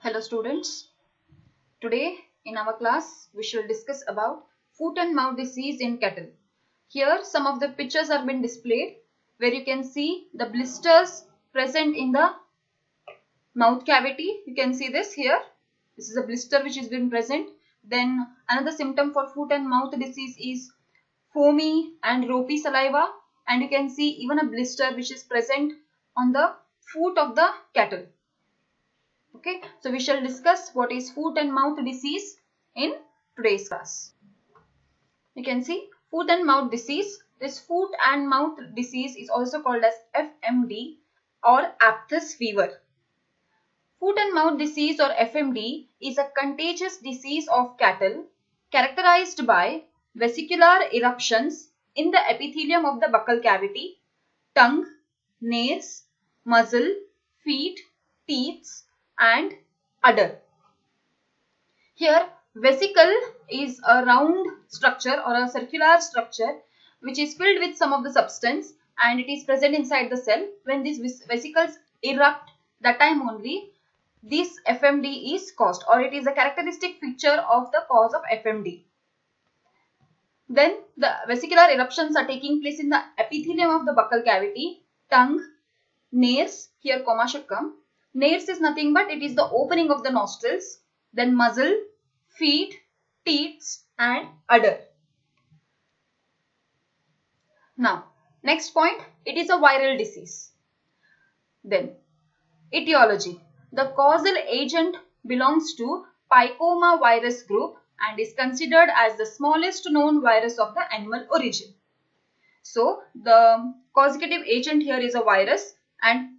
Hello students, today in our class we shall discuss about foot and mouth disease in cattle. Here some of the pictures are been displayed where you can see the blisters present in the mouth cavity. You can see this here. This is a blister which has been present. Then another symptom for foot and mouth disease is foamy and ropey saliva, and you can see even a blister which is present on the foot of the cattle. Okay, so we shall discuss what is foot and mouth disease in today's class. You can see foot and mouth disease. This foot and mouth disease is also called as FMD or aphthous fever. Foot and mouth disease or FMD is a contagious disease of cattle characterized by vesicular eruptions in the epithelium of the buccal cavity, tongue, nares, muzzle, feet, teeth, and udder. Here vesicle is a round structure or a circular structure which is filled with some of the substance and it is present inside the cell. When these vesicles erupt, that time only this FMD is caused, or it is a characteristic feature of the cause of FMD. Then the vesicular eruptions are taking place in the epithelium of the buccal cavity, tongue, nares, here comma should come. Nares is nothing but it is the opening of the nostrils, then muzzle, feet, teeth, and udder. Now, next point, it is a viral disease. Then, etiology. The causal agent belongs to Pichoma virus group and is considered as the smallest known virus of the animal origin. So, the causative agent here is a virus and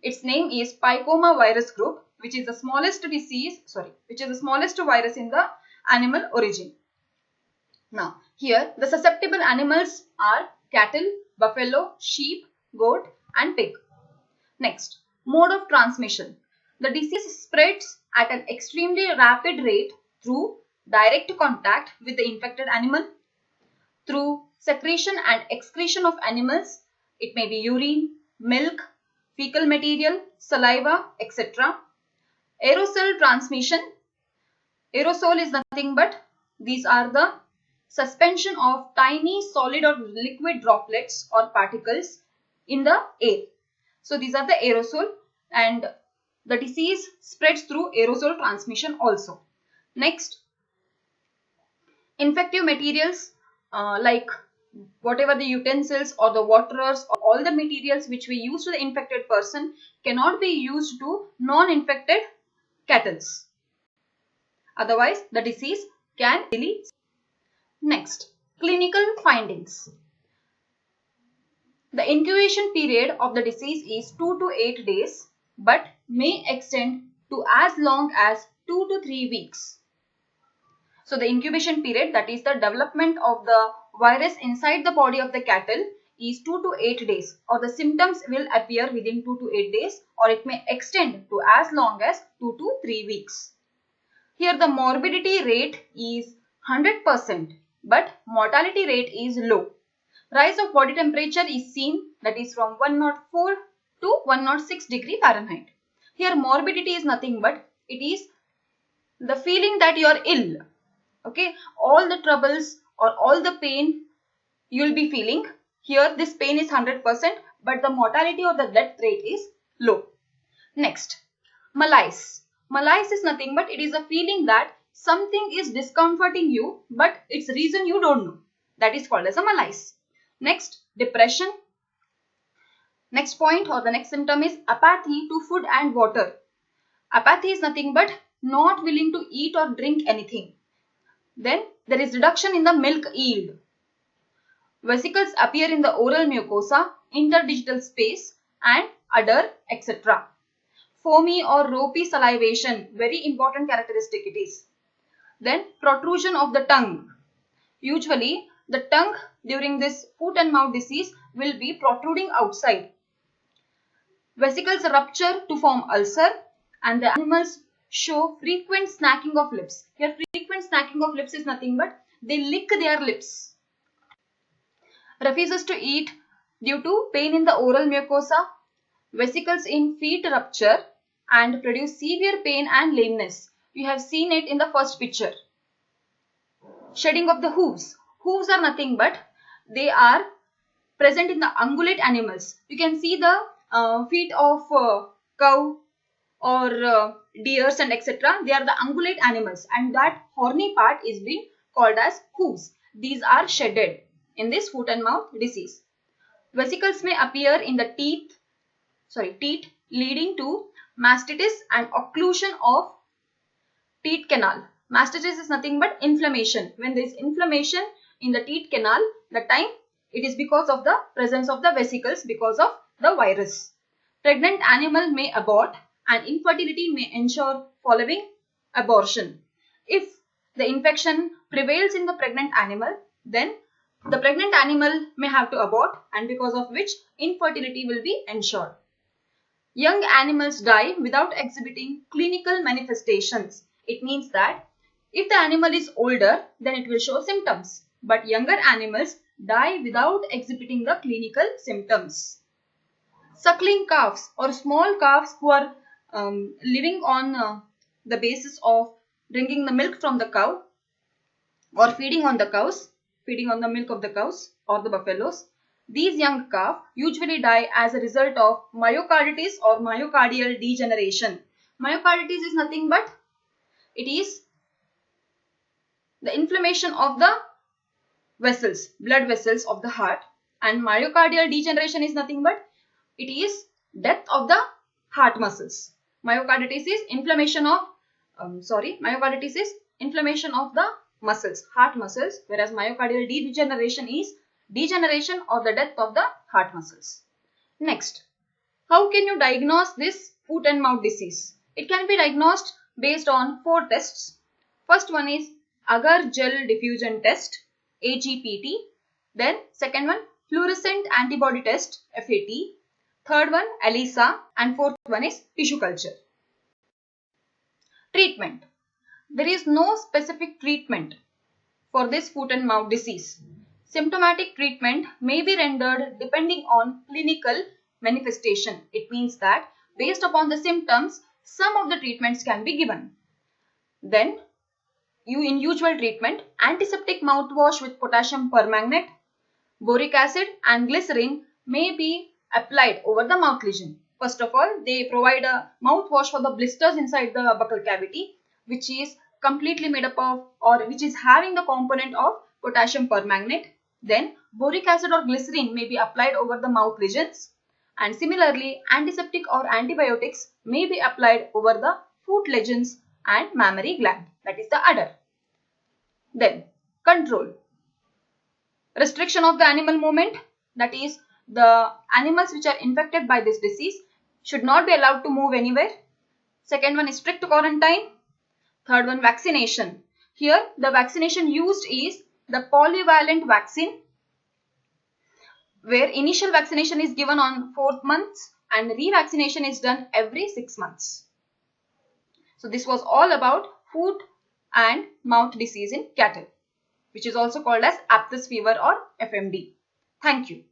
its name is Pichoma virus group, which is the smallest virus in the animal origin. Now, here the susceptible animals are cattle, buffalo, sheep, goat, and pig. Next, mode of transmission. The disease spreads at an extremely rapid rate through direct contact with the infected animal, through secretion and excretion of animals. It may be urine, milk, fecal material, saliva, etc. Aerosol transmission. Aerosol is nothing but these are the suspension of tiny solid or liquid droplets or particles in the air. So these are the aerosol and the disease spreads through aerosol transmission also. Next, infective materials like whatever the utensils or the waterers or all the materials which we use to the infected person cannot be used to non-infected cattle. Otherwise, the disease can easily. Next, clinical findings. The incubation period of the disease is 2 to 8 days but may extend to as long as 2 to 3 weeks. So the incubation period, that is the development of the virus inside the body of the cattle, is 2 to 8 days, or the symptoms will appear within 2 to 8 days, or it may extend to as long as 2 to 3 weeks. Here the morbidity rate is 100% but mortality rate is low. Rise of body temperature is seen, that is from 104 to 106 degree Fahrenheit. Here morbidity is nothing but it is the feeling that you are ill. Okay, all the troubles or all the pain you will be feeling. Here this pain is 100% but the mortality or the death rate is low. Next, malaise. Malaise is nothing but it is a feeling that something is discomforting you but its reason you don't know. That is called as a malaise. Next, depression. Next point or the next symptom is apathy to food and water. Apathy is nothing but not willing to eat or drink anything. Then there is reduction in the milk yield. Vesicles appear in the oral mucosa, interdigital space and udder, etc. Foamy or ropey salivation, very important characteristic it is. Then protrusion of the tongue. Usually the tongue during this foot and mouth disease will be protruding outside. Vesicles rupture to form ulcer and the animals show frequent snacking of lips. Here frequent snacking of lips is nothing but they lick their lips. Refuses to eat due to pain in the oral mucosa. Vesicles in feet rupture and produce severe pain and lameness. You have seen it in the first picture. Shedding of the hooves. Hooves are nothing but they are present in the ungulate animals. You can see the feet of cow or deers and etc. They are the ungulate animals, and that horny part is being called as hooves. These are shedded in this foot and mouth disease. Vesicles may appear in the teeth leading to mastitis and occlusion of teeth canal. Mastitis is nothing but inflammation. When there is inflammation in the teeth canal, the time it is because of the presence of the vesicles because of the virus. Pregnant animal may abort and infertility may ensure following abortion. If the infection prevails in the pregnant animal, then the pregnant animal may have to abort, and because of which infertility will be ensured. Young animals die without exhibiting clinical manifestations. It means that if the animal is older, then it will show symptoms. But younger animals die without exhibiting the clinical symptoms. Suckling calves or small calves who are living on the basis of drinking the milk from the cow or feeding on the milk of the cows or the buffaloes. These young calves usually die as a result of myocarditis or myocardial degeneration. Myocarditis is nothing but it is the inflammation of the vessels, blood vessels of the heart, and myocardial degeneration is nothing but it is death of the heart muscles. Myocarditis is inflammation of the muscles, heart muscles, whereas myocardial degeneration is degeneration or the death of the heart muscles. Next, how can you diagnose this foot and mouth disease? It can be diagnosed based on 4 tests. First one is agar gel diffusion test, AGPT. Then second one, fluorescent antibody test, FAT. Third one, ELISA, and fourth one is tissue culture. Treatment. There is no specific treatment for this foot and mouth disease. Symptomatic treatment may be rendered depending on clinical manifestation. It means that based upon the symptoms, some of the treatments can be given. Then, in usual treatment, antiseptic mouthwash with potassium permanganate, boric acid and glycerin may be applied over the mouth lesion. First of all, they provide a mouthwash for the blisters inside the buccal cavity, which is completely made up of or which is having the component of potassium permanganate. Then boric acid or glycerin may be applied over the mouth lesions, and similarly antiseptic or antibiotics may be applied over the foot lesions and mammary gland, that is the udder. Then control. Restriction of the animal movement, that is the animals which are infected by this disease should not be allowed to move anywhere. Second one is strict quarantine. Third one, vaccination. Here the vaccination used is the polyvalent vaccine, where initial vaccination is given on 4th month and revaccination is done every 6 months. So this was all about foot and mouth disease in cattle, which is also called as aphthous fever or FMD. Thank you.